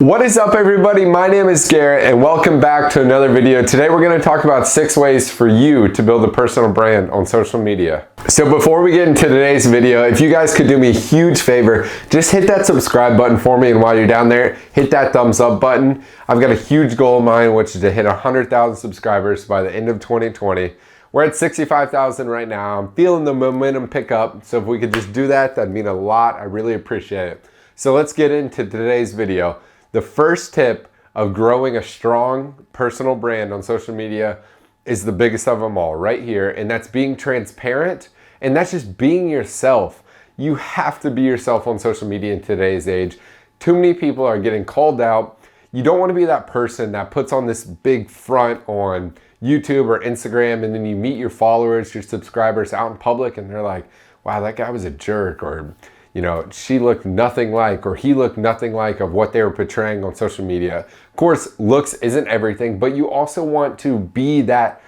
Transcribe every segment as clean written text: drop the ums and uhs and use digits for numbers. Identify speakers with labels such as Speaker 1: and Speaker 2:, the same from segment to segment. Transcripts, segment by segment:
Speaker 1: What is up, everybody? My name is Garrett and welcome back to another video. Today we're going to talk about 6 ways for you to build a personal brand on social media. So before we get into today's video, if you guys could do me a huge favor, just hit that subscribe button for me, and while you're down there, hit that thumbs up button. I've got a huge goal of mine, which is to hit 100,000 subscribers by the end of 2020. We're at 65,000 right now. I'm feeling the momentum pick up, so if we could just do that, that'd mean a lot. I really appreciate it. So let's get into today's video. The first tip of growing a strong personal brand on social media is the biggest of them all right here, and that's being transparent, and that's just being yourself. You have to be yourself on social media in today's age. Too many people are getting called out. You don't want to be that person that puts on this big front on YouTube or Instagram, and then you meet your followers, your subscribers out in public, and they're like, wow, that guy was a jerk, or you know, she looked nothing like, or he looked nothing like of what they were portraying on social media. Of course, looks isn't everything, but you also want to be that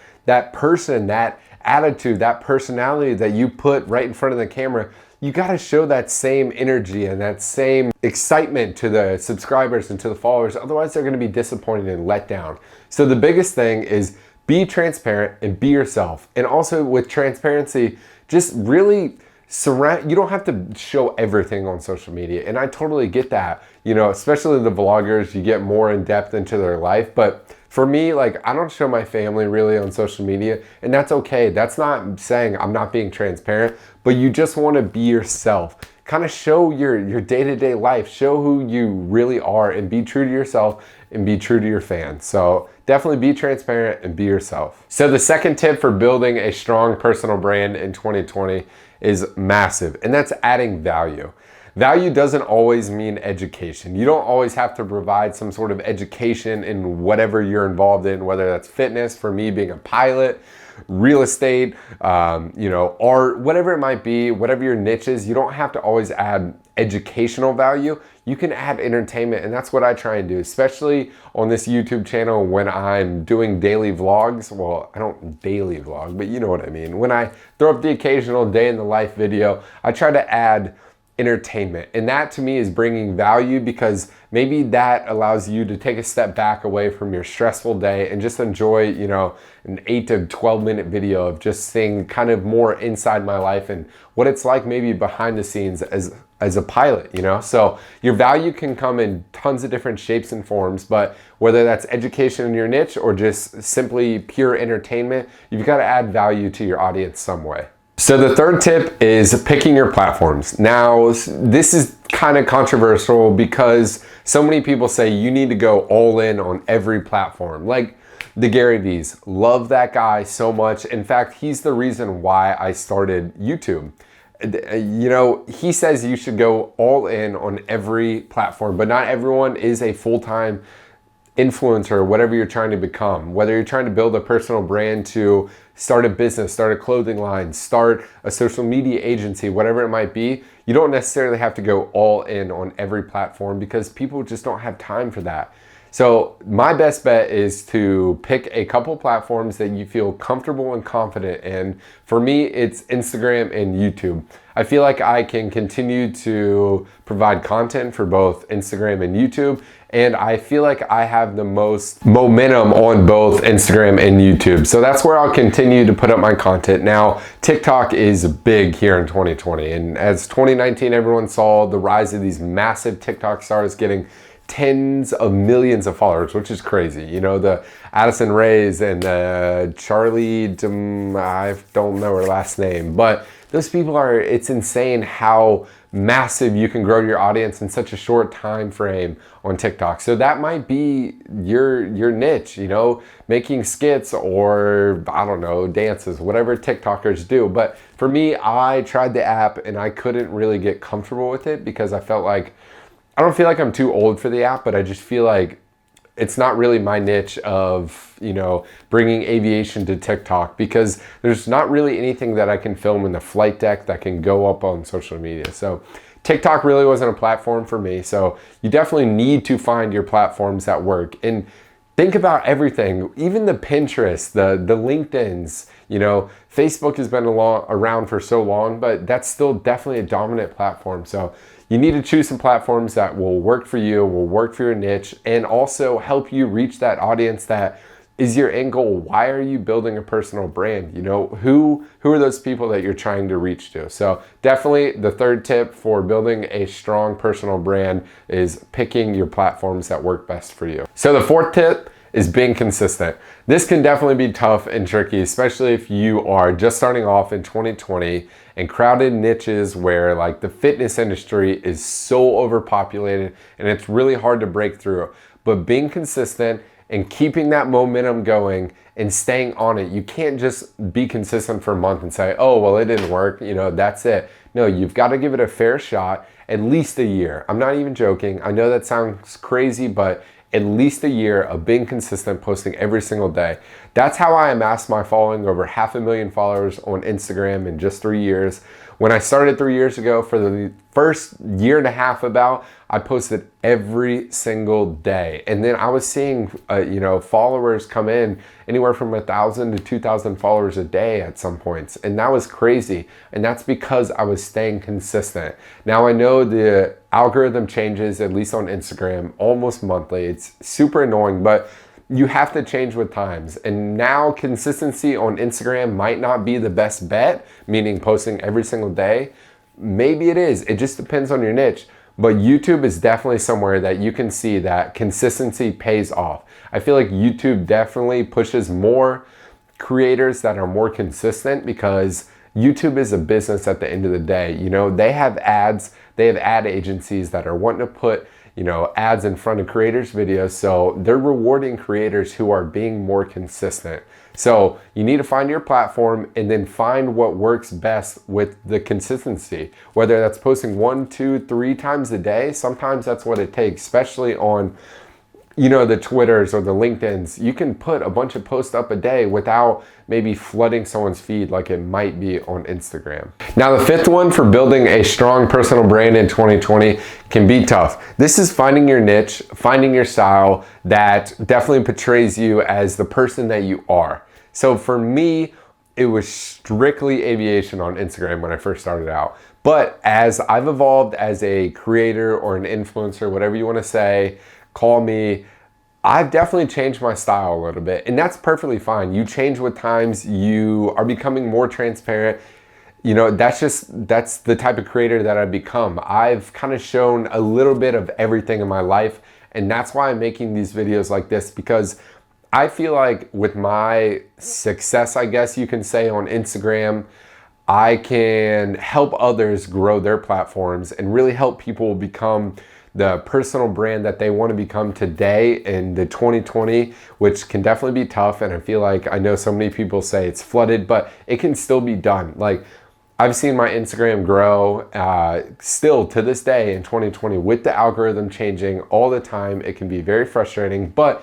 Speaker 1: person, that attitude, that personality that you put right in front of the camera. You got to show that same energy and that same excitement to the subscribers and to the followers. Otherwise, they're going to be disappointed and let down. So the biggest thing is be transparent and be yourself. And also with transparency, just really you don't have to show everything on social media, and I totally get that, you know, especially the vloggers, you get more in depth into their life. But for me, like, I don't show my family really on social media, and that's okay. That's not saying I'm not being transparent, but you just want to be yourself. Kind of show your day-to-day life, show who you really are, and be true to yourself and be true to your fans. So definitely be transparent and be yourself. So the second tip for building a strong personal brand in 2020 is massive, and that's adding value. Value doesn't always mean education. You don't always have to provide some sort of education in whatever you're involved in, whether that's fitness, for me being a pilot, real estate, you know, art, whatever it might be, whatever your niche is. You don't have to always add educational value. You can add entertainment, and that's what I try and do, especially on this YouTube channel when I'm doing daily vlogs. Well, I don't daily vlog, but you know what I mean. When I throw up the occasional day in the life video, I try to add entertainment, and that to me is bringing value, because maybe that allows you to take a step back away from your stressful day and just enjoy, you know, an 8 to 12 minute video of just seeing kind of more inside my life and what it's like maybe behind the scenes as a pilot, you know. So your value can come in tons of different shapes and forms, but whether that's education in your niche or just simply pure entertainment, you've got to add value to your audience some way. So the third tip is picking your platforms. Now, this is kind of controversial because so many people say you need to go all in on every platform. Like the Gary V's, love that guy so much. In fact, he's the reason why I started YouTube. You know, he says you should go all in on every platform, but not everyone is a full-time influencer, whatever you're trying to become. Whether you're trying to build a personal brand, to start a business, start a clothing line, start a social media agency, whatever it might be, you don't necessarily have to go all in on every platform, because people just don't have time for that. So my best bet is to pick a couple platforms that you feel comfortable and confident in. For me, it's Instagram and YouTube. I feel like I can continue to provide content for both Instagram and YouTube, and I feel like I have the most momentum on both Instagram and YouTube. So that's where I'll continue to put up my content. Now, TikTok is big here in 2020, and as 2019, everyone saw the rise of these massive TikTok stars getting tens of millions of followers, which is crazy. You know, the Addison Rays and Charlie, I don't know her last name, but those people are, it's insane how massive you can grow your audience in such a short time frame on TikTok. So that might be your niche, you know, making skits or, I don't know, dances, whatever TikTokers do. But for me, I tried the app and I couldn't really get comfortable with it, because I felt like, I don't feel like I'm too old for the app, but I just feel like it's not really my niche of, you know, bringing aviation to TikTok, because there's not really anything that I can film in the flight deck that can go up on social media. So TikTok really wasn't a platform for me. So you definitely need to find your platforms that work. And think about everything, even the Pinterest, the LinkedIns, you know, Facebook has been around for so long, but that's still definitely a dominant platform. So you need to choose some platforms that will work for you, will work for your niche, and also help you reach that audience that is your end goal. Why are you building a personal brand? You know, who are those people that you're trying to reach to? So definitely the third tip for building a strong personal brand is picking your platforms that work best for you. So the fourth tip is being consistent. This can definitely be tough and tricky, especially if you are just starting off in 2020 and crowded niches where like the fitness industry is so overpopulated and it's really hard to break through. But being consistent and keeping that momentum going and staying on it. You can't just be consistent for a month and say, oh, well, it didn't work, you know, that's it. No, you've got to give it a fair shot, at least a year. I'm not even joking. I know that sounds crazy, but at least a year of being consistent, posting every single day. That's how I amassed my following, over 500,000 followers on Instagram in just 3 years. When I started 3 years ago, for the first year and a half about, I posted every single day. And then I was seeing, followers come in anywhere from 1,000 to 2,000 followers a day at some points. And that was crazy. And that's because I was staying consistent. Now I know the algorithm changes, at least on Instagram, almost monthly. It's super annoying, but you have to change with times. And now consistency on Instagram might not be the best bet, meaning posting every single day. Maybe it is. It just depends on your niche. But YouTube is definitely somewhere that you can see that consistency pays off. I feel like YouTube definitely pushes more creators that are more consistent, because YouTube is a business at the end of the day. You know, they have ads, they have ad agencies that are wanting to put, you know, ads in front of creators' videos. So they're rewarding creators who are being more consistent. So you need to find your platform and then find what works best with the consistency, whether that's posting 1, 2, 3 times a day. Sometimes that's what it takes, especially on, you know, the Twitters or the LinkedIns. You can put a bunch of posts up a day without maybe flooding someone's feed like it might be on Instagram. Now, the fifth one for building a strong personal brand in 2020 can be tough. This is finding your niche, finding your style that definitely portrays you as the person that you are. So for me, it was strictly aviation on Instagram when I first started out. But as I've evolved as a creator or an influencer, whatever you want to say, call me, I've definitely changed my style a little bit, and that's perfectly fine. You change with times, you are becoming more transparent. You know, that's the type of creator that I've become. I've kind of shown a little bit of everything in my life, and that's why I'm making these videos like this, because I feel like with my success, I guess you can say, on Instagram, I can help others grow their platforms and really help people become the personal brand that they want to become today in the 2020, which can definitely be tough. And I feel like, I know so many people say it's flooded, but it can still be done. Like, I've seen my Instagram grow still to this day in 2020 with the algorithm changing all the time. It can be very frustrating, but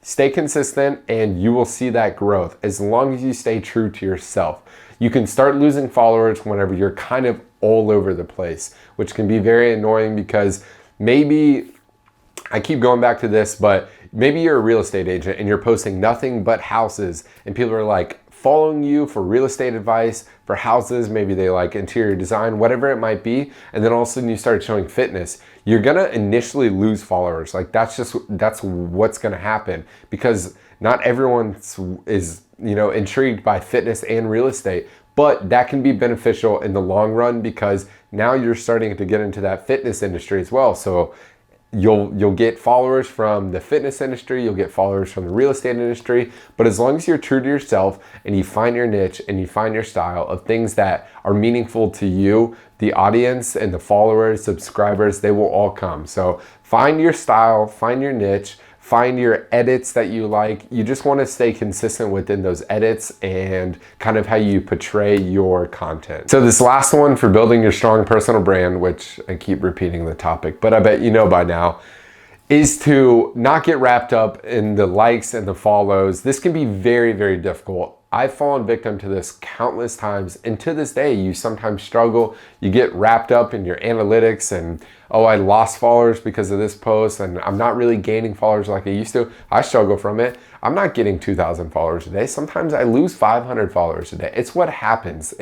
Speaker 1: stay consistent and you will see that growth as long as you stay true to yourself. You can start losing followers whenever you're kind of all over the place, which can be very annoying, because maybe, I keep going back to this, but maybe you're a real estate agent and you're posting nothing but houses, and people are like following you for real estate advice for houses. Maybe they like interior design, whatever it might be. And then all of a sudden you start showing fitness. You're gonna initially lose followers. Like, that's what's gonna happen, because not everyone is, you know, intrigued by fitness and real estate. But that can be beneficial in the long run, because now you're starting to get into that fitness industry as well. So you'll get followers from the fitness industry, you'll get followers from the real estate industry. But as long as you're true to yourself and you find your niche and you find your style of things that are meaningful to you, the audience and the followers, subscribers, they will all come. So find your style, find your niche, find your edits that you like. You just want to stay consistent within those edits and kind of how you portray your content. So this last one for building your strong personal brand, which I keep repeating the topic, but I bet you know by now, is to not get wrapped up in the likes and the follows. This can be very, very difficult. I've fallen victim to this countless times, and to this day, you sometimes struggle. You get wrapped up in your analytics and, oh, I lost followers because of this post, and I'm not really gaining followers like I used to. I struggle from it. I'm not getting 2,000 followers a day. Sometimes I lose 500 followers a day. It's what happens.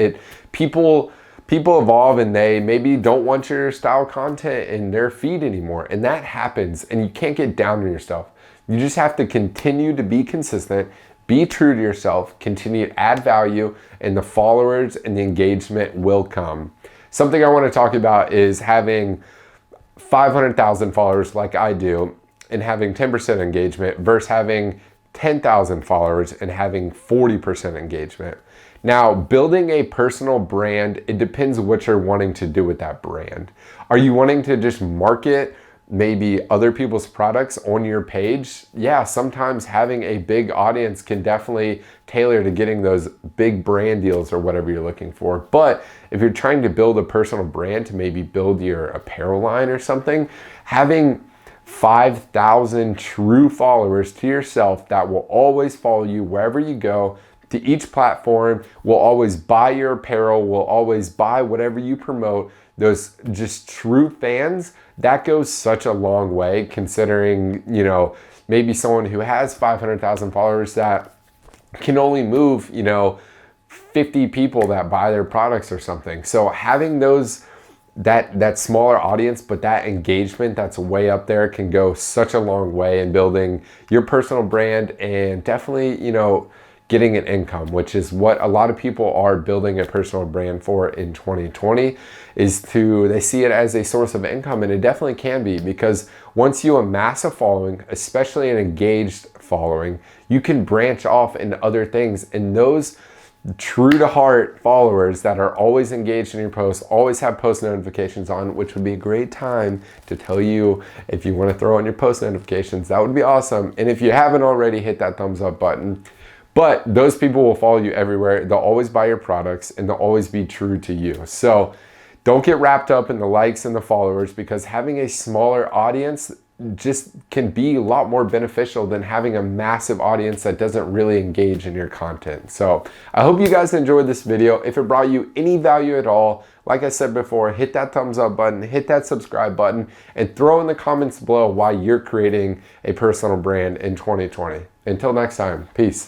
Speaker 1: People people evolve and they maybe don't want your style content in their feed anymore. And that happens, and you can't get down on yourself. You just have to continue to be consistent, be true to yourself, continue to add value, and the followers and the engagement will come. Something I want to talk about is having 500,000 followers like I do and having 10% engagement versus having 10,000 followers and having 40% engagement. Now, building a personal brand, it depends what you're wanting to do with that brand. Are you wanting to just market maybe other people's products on your page? Yeah, sometimes having a big audience can definitely tailor to getting those big brand deals or whatever you're looking for. But if you're trying to build a personal brand to maybe build your apparel line or something, having 5,000 true followers to yourself that will always follow you wherever you go, to each platform, will always buy your apparel, will always buy whatever you promote, those just true fans, that goes such a long way, considering, you know, maybe someone who has 500,000 followers that can only move, you know, 50 people that buy their products or something. So having those, that smaller audience, but that engagement that's way up there can go such a long way in building your personal brand and definitely, you know, getting an income, which is what a lot of people are building a personal brand for in 2020, is they see it as a source of income. And it definitely can be, because once you amass a following, especially an engaged following, you can branch off into other things. And those true to heart followers that are always engaged in your posts, always have post notifications on, which would be a great time to tell you if you want to throw on your post notifications. That would be awesome. And if you haven't already, hit that thumbs up button. But those people will follow you everywhere. They'll always buy your products and they'll always be true to you. So don't get wrapped up in the likes and the followers, because having a smaller audience just can be a lot more beneficial than having a massive audience that doesn't really engage in your content. So I hope you guys enjoyed this video. If it brought you any value at all, like I said before, hit that thumbs up button, hit that subscribe button, and throw in the comments below why you're creating a personal brand in 2020. Until next time, peace.